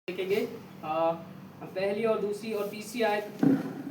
देखेंगे। हम पहली और दूसरी और तीसरी आयत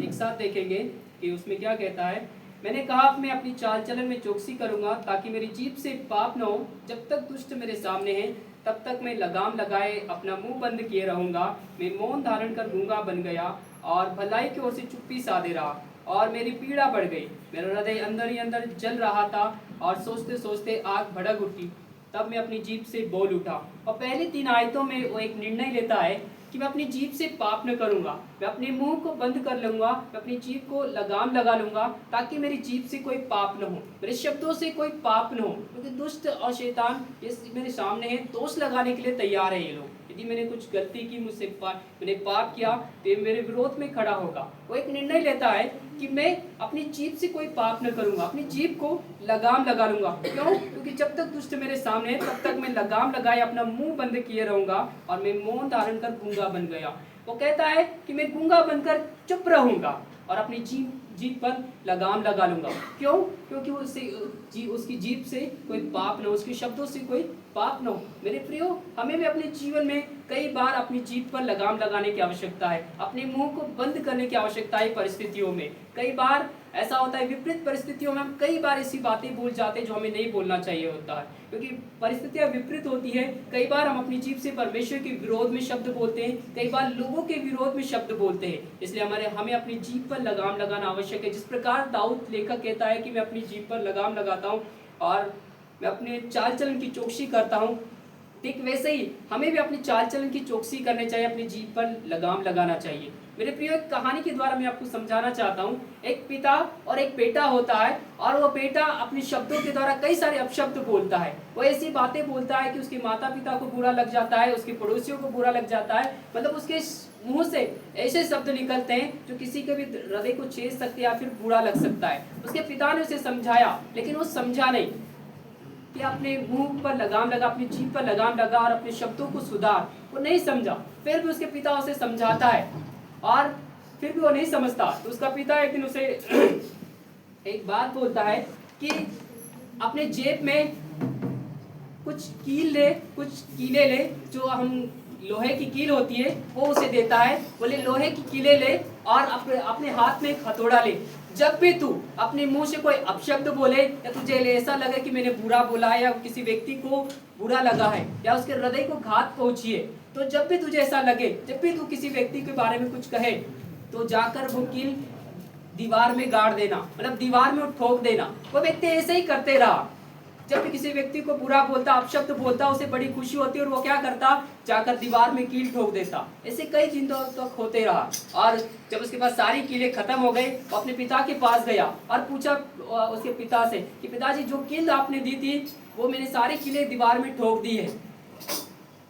एक साथ देखेंगे कि उसमें क्या कहता है। मैंने कहा मैं अपनी चाल चलन में चौकसी करूंगा ताकि मेरी जीभ से पाप न हो। जब तक दुष्ट मेरे सामने हैं तब तक मैं लगाम लगाए अपना मुंह बंद किए रहूंगा। मैं मौन धारण कर गूंगा बन गया और भलाई की ओर से चुप्पी साधे रहा और मेरी पीड़ा बढ़ गई। मेरा हृदय अंदर ही अंदर जल रहा था और सोचते सोचते आग भड़क उठी। तब मैं अपनी जीभ से बोल उठा। और पहली 3 आयतों में वो एक निर्णय लेता है कि मैं अपनी जीभ से पाप न करूंगा, मैं अपने मुंह को बंद कर लूंगा, मैं अपनी जीभ को लगाम लगा लूंगा ताकि मेरी जीभ से कोई पाप न हो, मेरे शब्दों से कोई पाप न हो। क्योंकि दुष्ट और शैतान ये मेरे सामने है, दोष लगाने के लिए तैयार है। ये लोग यदि मैंने कुछ गलती की, मुझसे मैंने पाप किया तो ये मेरे विरोध में खड़ा होगा। वो एक निर्णय लेता है कि मैं अपनी जीभ से कोई पाप न करूंगा, अपनी जीभ को लगाम लगा लूंगा। क्यों? क्योंकि जब तक दुष्ट मेरे सामने है तब तक मैं लगाम लगाए अपना मुंह बंद किए रहूंगा और मैं मौन धारण कर गूंगा बन गया। वो कहता है कि मैं गूंगा बनकर चुप रहूंगा और अपनी जीभ पर लगाम लगा लूंगा। क्यों? क्योंकि उसकी जीभ से कोई पाप न हो, उसके शब्दों से कोई पाप न हो। मेरे प्रियो, हमें भी अपने जीवन में कई बार अपनी जीभ पर लगाम लगाने की आवश्यकता है, अपने मुंह को बंद करने की आवश्यकता है। परिस्थितियों में कई बार ऐसा होता है, विपरीत परिस्थितियों में हम कई बार ऐसी बातें बोल जाते हैं जो हमें नहीं बोलना चाहिए होता है, क्योंकि परिस्थितियां विपरीत होती है। कई बार हम अपनी जीभ से परमेश्वर के विरोध में शब्द बोलते हैं, कई बार लोगों के विरोध में शब्द बोलते हैं। इसलिए हमें अपनी जीभ पर लगाम लगाना आवश्यक है। जिस प्रकार दाऊद लेखक कहता है कि मैं अपनी जीभ पर लगाम लगाता हूँ और मैं अपने चाल चलन की चौकसी करता हूँ, ठीक वैसे ही हमें भी अपनी चाल चलन की चौकसी करनी चाहिए, अपनी जीभ पर लगाम लगाना चाहिए। मेरे प्रिय, एक कहानी के द्वारा मैं आपको समझाना चाहता हूँ। एक पिता और एक बेटा होता है और वो बेटा अपने शब्दों के द्वारा कई सारे अपशब्द बोलता है। वो ऐसी बातें बोलता है कि उसके माता पिता को बुरा लग जाता है, उसके पड़ोसियों को बुरा लग जाता है। मतलब उसके मुंह से ऐसे शब्द निकलते हैं जो किसी के भी हृदय को छेद सकते हैं या फिर बुरा लग सकता है। उसके पिता ने उसे समझाया लेकिन वो समझा नहीं कि अपने मुंह पर लगाम लगा, अपनी जीभ पर लगाम लगा और अपने शब्दों को सुधार। वो नहीं समझा। फिर भी उसके पिता उसे समझाता है और फिर भी वो नहीं समझता। तो उसका पिता एक दिन उसे एक बात बोलता है कि अपने जेब में कुछ कीले ले, जो हम लोहे की कील होती है वो उसे देता है। बोले लोहे की कीले ले और अपने हाथ में एक हथौड़ा ले। जब भी तू अपने मुंह से कोई अपशब्द बोले या तुझे ऐसा लगे कि मैंने बुरा बोला है या किसी व्यक्ति को बुरा लगा है या उसके हृदय को घात पहुंची है, तो जब भी तुझे ऐसा लगे, जब भी तू किसी व्यक्ति के बारे में कुछ कहे, तो जाकर वो कील दीवार में गाड़ देना, मतलब दीवार में ठोक देना। वो व्यक्ति ऐसे ही करते रहा। जब भी किसी व्यक्ति को बुरा बोलता, अपशब्द बोलता, उसे बड़ी खुशी होती और वो क्या करता, जाकर दीवार में कील ठोक देता। ऐसे कई दिनों तक होते रहा और जब उसके पास सारी कीलें खत्म हो गई, वो अपने पिता के पास गया और पूछा उसके पिता से कि पिताजी, जो कील आपने दी थी वो मैंने सारी कीलें दीवार में ठोक दी है,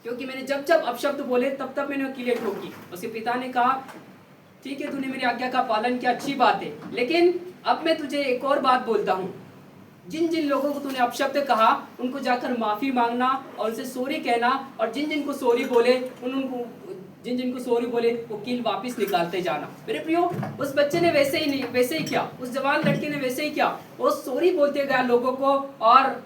क्योंकि मैंने जब जब अपशब्द बोले तब तब मैंने कीलें ठोकी। उसके पिता ने कहा ठीक है, तूने मेरी आज्ञा का पालन किया, अच्छी बात है, लेकिन अब मैं तुझे एक और बात बोलता हूँ। जिन जिन लोगों को तूने अपशब्द कहा उनको जाकर माफी मांगना और उनसे सॉरी कहना, और जिन जिन को सॉरी बोले वो कील वापस निकालते जाना। मेरे प्रियो, उस बच्चे ने वैसे ही किया, उस जवान लड़के ने वैसे ही किया। वो सॉरी बोलते गया लोगों को और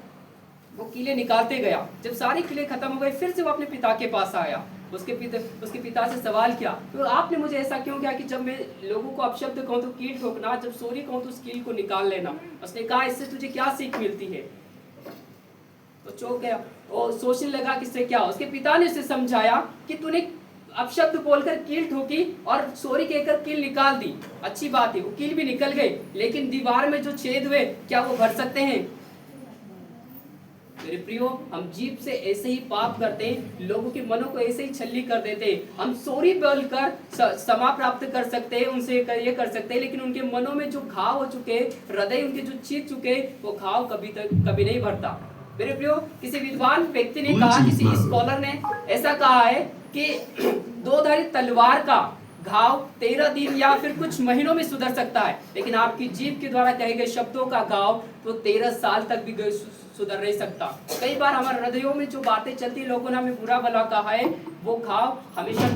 वो कीले निकालते गया। जब सारी कीले खत्म हो गई, फिर से वो अपने पिता के पास आया। उसके पिता से सवाल किया, तो आपने मुझे ऐसा क्यों किया कि जब मैं लोगों को अपशब्द कहूं तो कील ठोकना, जब सॉरी कहूं तो उस कील को निकाल लेना। उसने कहा इससे तुझे क्या सीख मिलती है? तो चौंक गया और सोचने लगा कि इससे क्या। उसके पिता ने उसे समझाया कि तूने अपशब्द बोलकर कील ठोकी और सॉरी कहकर कील निकाल दी, अच्छी बात है, वो कील भी निकल गई, लेकिन दीवार में जो छेद हुए क्या वो भर सकते हैं? मेरे प्रियो, हम जीभ से ऐसे ही पाप करते हैं, लोगों के मनों को ऐसे ही छल्ली कर देते हैं। हम सॉरी बोलकर क्षमा प्राप्त कर सकते हैं, उनसे ये कर सकते हैं, लेकिन उनके मनों में जो घाव हो चुके, हृदय उनके जो चीर चुके, वो घाव कभी नहीं भरता। मेरे प्रियो, किसी विद्वान व्यक्ति ने कहा, किसी स्कॉलर ने ऐसा कहा है कि दो-धारी तलवार का घाव 13 दिन या फिर कुछ महीनों में सुधर सकता है, लेकिन आपकी जीभ के द्वारा कहे गए शब्दों का घाव तो 13 साल तक भी सुधर नहीं सकता। कई बार हमारे हृदयों में जो बातें चलती, लोगों ने हमें बुरा भला कहा है, वो घाव हमेशा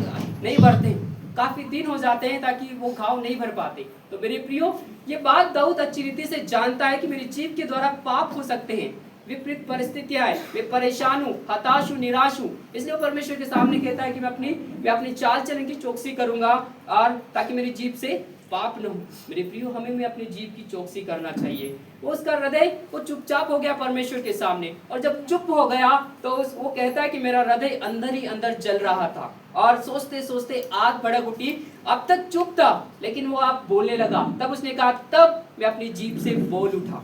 नहीं भरते, काफी दिन हो जाते हैं ताकि वो घाव नहीं भर पाते। तो मेरे प्रियो, ये बात दाऊद अच्छी रीति से जानता है कि मेरी जीभ के द्वारा पाप हो सकते हैं, विपरीत परिस्थितियां है, मैं परेशान हूँ, हताश हूँ, निराश हूँ, इसलिए परमेश्वर के सामने कहता है कि मैं अपनी चाल चलन की चौकसी करूंगा और ताकि मेरी जीभ से पाप न हो। मेरे प्रियो, हमें भी अपनी जीभ की चौकसी करना चाहिए। वो उसका हृदय वो चुपचाप हो गया परमेश्वर के सामने, और जब चुप हो गया तो वो कहता है कि मेरा हृदय अंदर ही अंदर जल रहा था और सोचते सोचते आग भड़क उठी। अब तक चुप था लेकिन वो आप बोलने लगा। तब उसने कहा, तब मैं अपनी जीभ से बोल उठा।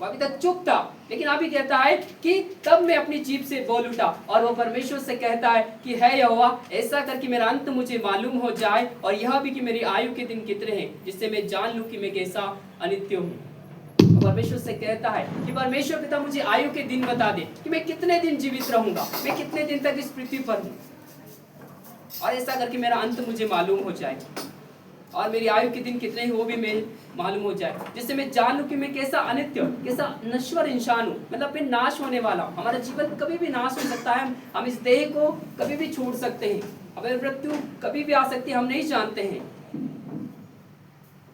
वो अभी तक चुप था लेकिन अभी कहता है कि तब मैं अपनी जीभ से बोल उठा, और वो परमेश्वर से कहता है कि है यहोवा, ऐसा करके मेरा अंत मुझे मालूम हो जाए, और यह भी कि मेरी आयु के दिन कितने हैं, जिससे मैं जान लूं कि मैं कैसा अनित्य हूँ। परमेश्वर से कहता है कि परमेश्वर पिता मुझे आयु के दिन बता दे कि मैं कितने दिन जीवित रहूंगा, मैं कितने दिन तक इस पृथ्वी पर हूँ, और ऐसा करके मेरा अंत मुझे मालूम हो जाए, और मेरी आयु के दिन कितने हैं वो भी मैं मालूम हो जाए, जिससे मैं जान लूं कि मैं कैसा अनित्य, कैसा नश्वर इंसान हूँ, मतलब मैं नाश होने वाला हूँ। हमारा जीवन कभी भी नाश हो सकता है, हम इस देह को कभी भी छोड़ सकते हैं, हमें मृत्यु कभी भी आ सकती है, हम नहीं जानते हैं।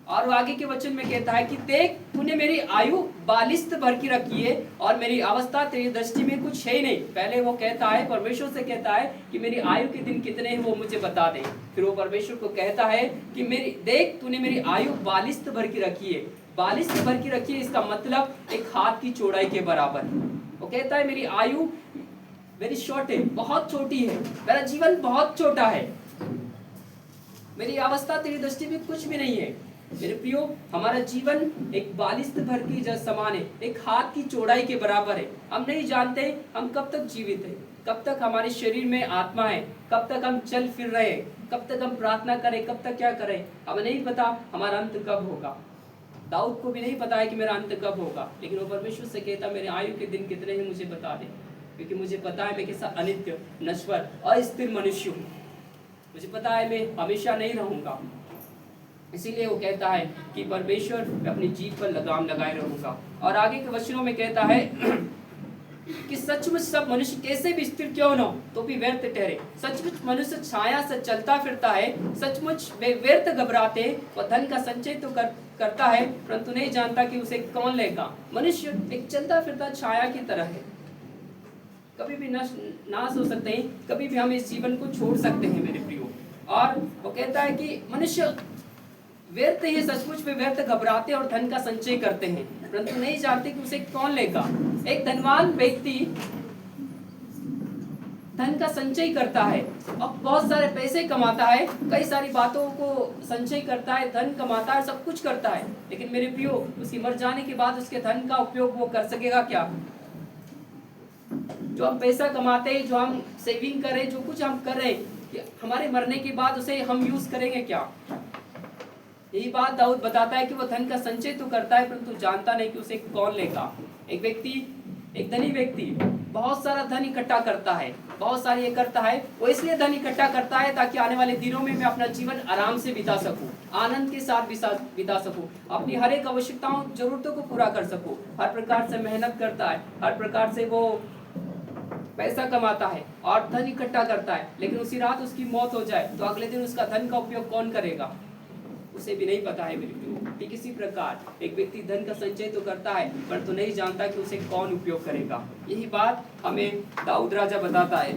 और वो आगे के वचन में कहता है कि देख, तूने मेरी आयु 42 भर की रखी है, और मेरी अवस्था तेरी दृष्टि में कुछ है ही नहीं। पहले वो कहता है, परमेश्वर से कहता है कि मेरी आयु के दिन कितने हैं वो मुझे बता दे। फिर वो परमेश्वर को कहता है कि देख, तूने मेरी आयु 42 भर की रखी है। 42 भर की रखी है, इसका मतलब एक हाथ की चौड़ाई के बराबर। वो कहता है मेरी आयु वेरी शॉर्ट है, बहुत छोटी है, मेरा जीवन बहुत छोटा है, मेरी अवस्था तेरी दृष्टि में कुछ भी नहीं है। मेरे प्रियो, हमारा जीवन एक 42 भर की समान है, एक हाथ की चौड़ाई के बराबर है। हम नहीं जानते हम कब तक जीवित हैं, कब तक हमारे शरीर में आत्मा है, कब तक हम चल फिर रहे हैं, कब तक हम प्रार्थना करें, कब तक क्या करें, हमें नहीं पता हमारा अंत कब होगा। दाऊद को भी नहीं पता है कि मेरा अंत कब होगा, लेकिन वो परमेश्वर से कहता मेरे आयु के दिन कितने हैं मुझे बता दे, क्योंकि मुझे पता है मैं कैसा अनित्य, नश्वर, अस्थिर मनुष्य हूँ। मुझे पता है मैं हमेशा नहीं रहूंगा। इसीलिए वो कहता है कि परमेश्वर, मैं अपनी जीभ पर लगाम लगाए रहूंगा। और आगे के वचनों में कहता है कि सचमुच सब मनुष्य कैसे भी स्थिर क्यों न हो तो भी व्यर्थ ठहरे। सचमुच मनुष्य छाया से चलता फिरता है, सचमुच वे व्यर्थ घबराते, वह धन का संचय तो करता है परंतु नहीं जानता कि उसे कौन लेगा। मनुष्य एक चलता फिरता छाया की तरह है, कभी भी नाश हो सकते हैं, कभी भी हम इस जीवन को छोड़ सकते हैं मेरे प्रियो। और वो कहता है कि मनुष्य व्यर्थ ही, सचमुच वे व्यर्थ घबराते और धन का संचय करते हैं परंतु नहीं जानते कि उसे कौन लेगा। एक धनवान व्यक्ति धन का संचय करता है और बहुत सारे पैसे कमाता है, कई सारी बातों को संचय करता है, धन कमाता है, सब कुछ करता है, लेकिन मेरे प्रियो, उसकी मर जाने के बाद उसके धन का उपयोग वो कर सकेगा क्या? जो हम पैसा कमाते हैं, जो हम सेविंग करें, जो कुछ हम कर रहे हैं, हमारे मरने के बाद उसे हम यूज करेंगे क्या? यही बात दाऊद बताता है कि वो धन का संचय तो करता है परंतु जानता नहीं कि उसे कौन लेगा। एक धनी व्यक्ति बहुत सारा धन इकट्ठा करता है, बहुत सारी ये करता है, वो इसलिए धन इकट्ठा करता है ताकि आने वाले दिनों में मैं अपना जीवन आराम से बिता सकूं, आनंद के साथ बिता सकूं, अपनी हर एक आवश्यकताओं, जरूरतों को पूरा कर सकूं। हर प्रकार से मेहनत करता है, हर प्रकार से वो पैसा कमाता है और धन इकट्ठा करता है, लेकिन उसी रात उसकी मौत हो जाए तो अगले दिन उसका धन का उपयोग कौन करेगा? उसे भी नहीं पता है मेरे प्रियो। ठीक इसी प्रकार एक व्यक्ति धन का संचय तो करता है परंतु नहीं जानता कि उसे कौन उपयोग करेगा। यही बात हमें दाऊद राजा बताता है।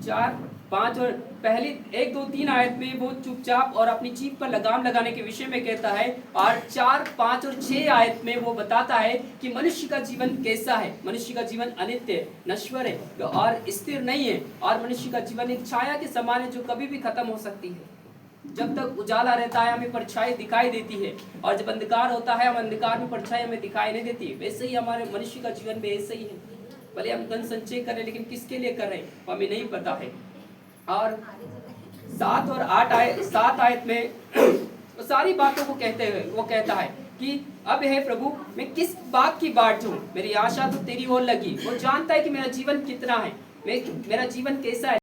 4, 5 और पहली 1, 2, 3 आयत में वो चुपचाप और अपनी जीभ पर लगाम लगाने के विषय में कहता है, और 4, 5 और 6 आयत में वो बताता है कि मनुष्य का जीवन कैसा है। मनुष्य का जीवन अनित्य, नश्वर है और स्थिर नहीं है, और मनुष्य का जीवन एक छाया के समान है जो कभी भी खत्म हो सकती है। जब तक उजाला रहता है हमें परछाई दिखाई देती है, और जब अंधकार होता है हम अंधकार में परछाई हमें दिखाई नहीं देती। वैसे ही हमारे मनुष्य का जीवन भी ऐसे ही है। भले हम धन संचय करें लेकिन किसके लिए कर रहे हैं वो हमें नहीं पता है। और 7 और 7 आयत में वो सारी बातों को कहते हुए वो कहता है कि अब है प्रभु, मैं किस बात की बाट दूं, मेरी आशा तो तेरी ओर लगी। वो जानता है कि मेरा जीवन कितना है, मेरा जीवन कैसा है।